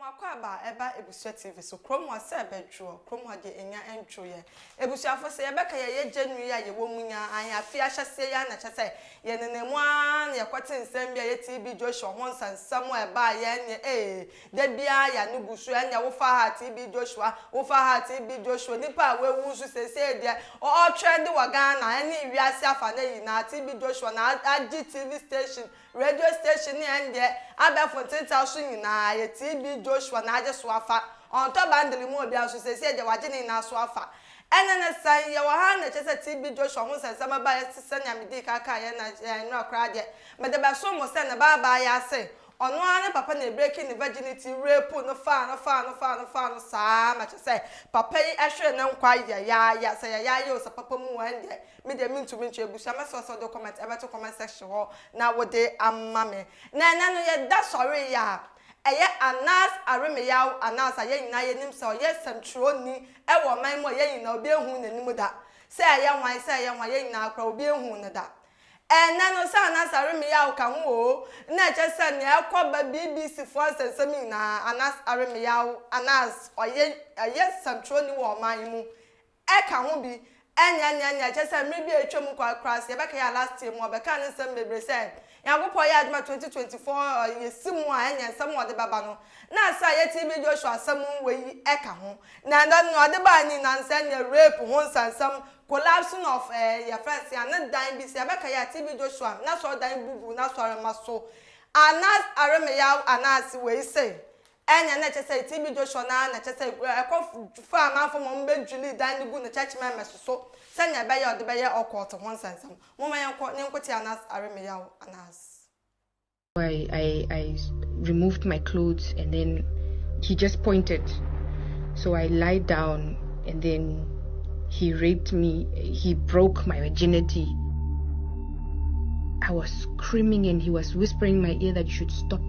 Wakwaba eba ebusua TV so krom wa se bedwo krom wa de enya entwo ye ebusuafo se yebeka ye January ya ye wo munya anya fi ahyase ya na kyese ye nenemu an ye kwete nsem bia ye TB Joshua ho nsansam eba ye ne da bia ya ne busu anya wo fa ha TB Joshua wo fa ha TB Joshua nipa we wusu sese de o trend wa Ghana ene wiase afa na yi na TB Joshua na TV station radio station ni ende abefo tenta so nyina ye TB Joshua na aje so afa on to bandle mu obi aso sese de waje ni na so afa enene san ye wa ha na chese TB Joshua ho sensama ba ye sese nyamedi kaka ye na no akra de me de ba so mo se na ba ya se ono ane papa na breaking the virginity rape no fa sa ma chese papa yi ehwe na nkwa ya se ya yo sa papa mu ande me de mintu ebusa ma so do comment ebe to comment section ho na wo de amma me na no ye da sorry ya eye Anas Aremeyaw Anas aye nyina ye nim se oye samtro ni e wo man mo ye nyina obi ehu nanim da se ye hwan ye nyina akra obi ehu ne da no sa Anas Aremeyaw ka ho na che se ne akoba BBC for sensemi na Anas Aremeyaw Anas oye samtro ni wo man mu e ka ho bi enya che se me bi etwam kwa cross ye beka ya last year mo beka ne sem bebre se Yagopo ya adma 2024 yesimu a enya nsam ode baba no na asa ye TB Joshua asam we eka ho na ndo no ode ba ni na nsa nya rape ho nsansam collapsing of your friends ya na dan bi se abeka ya TB Joshua na so dan bubu na so aremaso Anas Aremeyaw Anas we say enya na chese TB Joshua na chese ekọ fa amafo mo mbe juli dan ni bu na church members so sanya be ya ode be ya okọt ho nsansam mo ma yenkoti Anas Aremeyaw Anas. I removed my clothes and then he just pointed, so I lied down and then he raped me. He broke my virginity. I was screaming and he was whispering in my ear that you should stop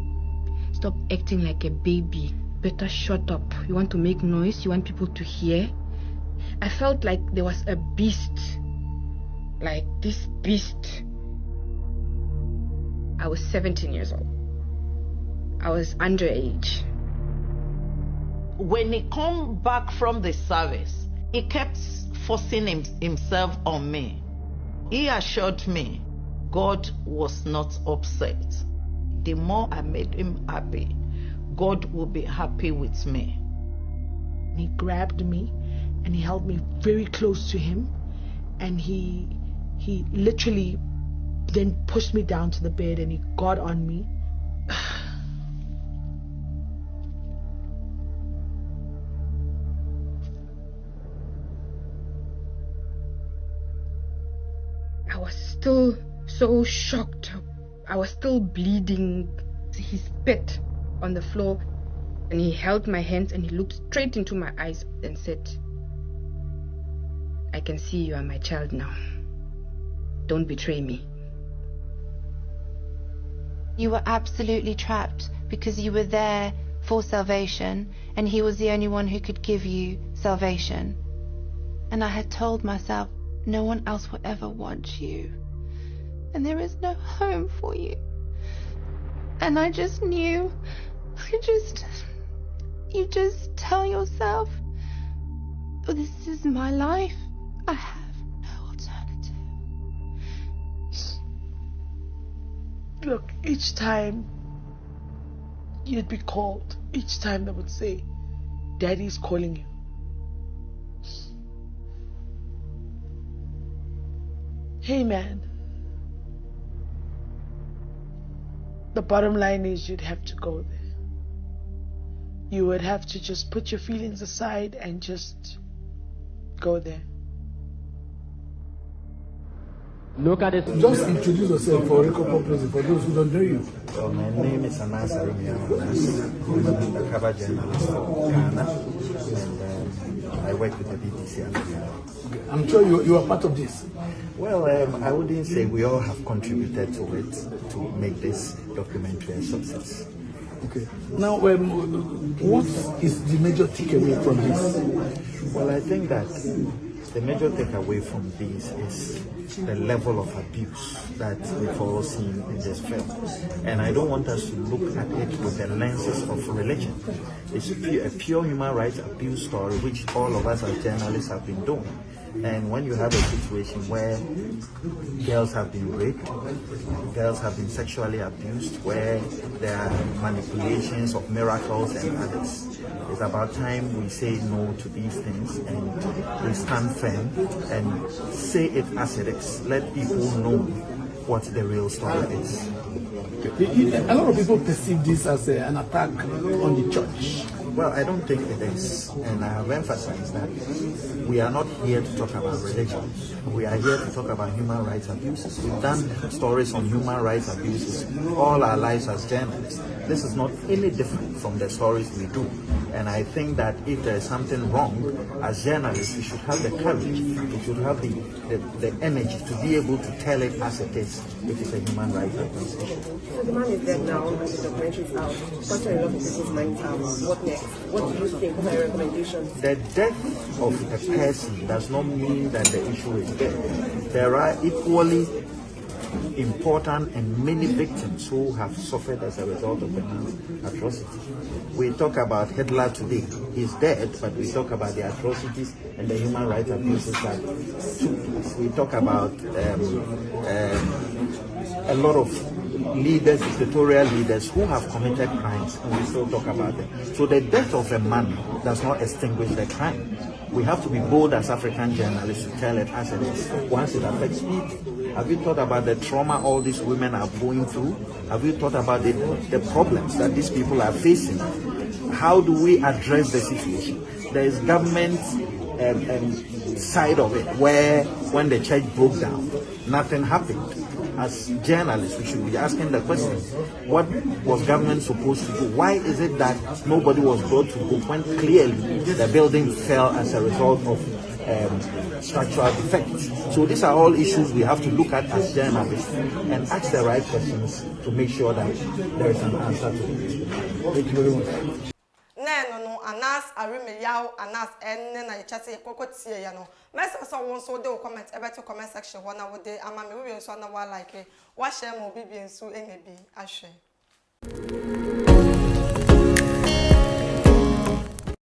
acting like a baby, better shut up, you want to make noise, you want people to hear. I felt like there was a beast, like this beast. I was 17 years old. I was underage. When he come back from the service, he kept forcing himself on me. He assured me God was not upset. The more I made him happy, God will be happy with me. He grabbed me and he held me very close to him, and he literally then pushed me down to the bed and he got on me. I was still so shocked. I was still bleeding. He spit on the floor and he held my hands and he looked straight into my eyes and said, I can see you are my child now. Don't betray me. You were absolutely trapped because you were there for salvation and he was the only one who could give you salvation. And I had told myself, no one else will ever want you. And there is no home for you. And I just knew, you just tell yourself, oh, this is my life. I have no alternative. Look, each time you'd be called, each time they would say, Daddy's calling you. Hey man, the bottom line is you'd have to go there. You would have to just put your feelings aside and just go there. Look at it. Just introduce yourself for record purposes for those who don't know you. Well, my name is Anas Aremeyaw. I'm an undercover journalist for Ghana, and I work with the BBC. Okay. I'm sure you are part of this. Well, I wouldn't say we all have contributed to it to make this documentary a success. Okay. Now, what is the major takeaway from this? Well, I think that the major takeaway from this is the level of abuse that we've all seen in this film. And I don't want us to look at it with the lenses of religion. It's a pure human rights abuse story, which all of us as journalists have been doing. And when you have a situation where girls have been raped, girls have been sexually abused, where there are manipulations of miracles and others, it's about time we say no to these things and we stand firm and say it as it is. Let people know what the real story is. A lot of people perceive this as an attack on the church. Well, I don't think it is, and I have emphasized that we are not here to talk about religion. We are here to talk about human rights abuses. We've done stories on human rights abuses all our lives as journalists. This is not any different from the stories we do. And I think that if there is something wrong, as journalists, we should have the courage, we should have the energy to be able to tell it as it is, if it's a human rights abuse issue. So the man is dead now, and the documentary is out. Question a lot of people's minds what next? What do you think? What are your recommendations? The death of a person does not mean that the issue is dead. There are equally important and many victims who have suffered as a result of the man's atrocity. We talk about Hitler today. He's dead, but we talk about the atrocities and the human rights abuses that took place. We talk about a lot of leaders, dictatorial leaders who have committed crimes, and we still talk about them. So the death of a man does not extinguish the crime. We have to be bold as African journalists to tell it as it is once it affects people. Have you thought about the trauma all these women are going through? Have you thought about the problems that these people are facing? How do we address the situation? There is government side of it where when the church broke down, nothing happened. As journalists, we should be asking the question, what was government supposed to do? Why is it that nobody was brought to book when clearly the building fell as a result of structural defects? So these are all issues we have to look at as journalists and ask the right questions to make sure that there is an answer to it. Thank you very much. No, Anas Aremeyaw, Anas and I chat a cocotia, you know. Messers on so do comment about to comment section 1 hour day. I'm a million so like it. Wash them will be so any be.